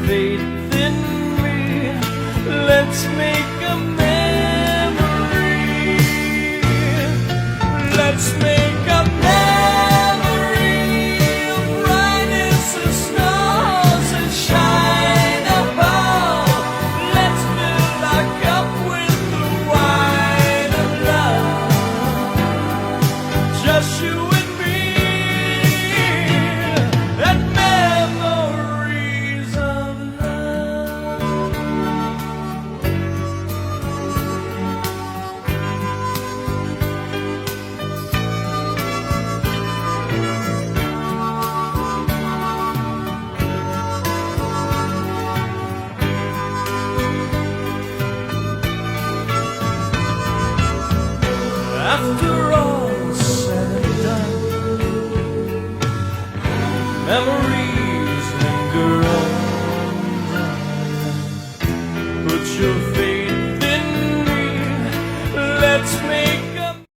faith in me. Let's make a memory. Let's make a memory of brightest of stars that shine above. Let's fill our cup with the wine of love. Just you and me, and memories of love. After all said and done, memories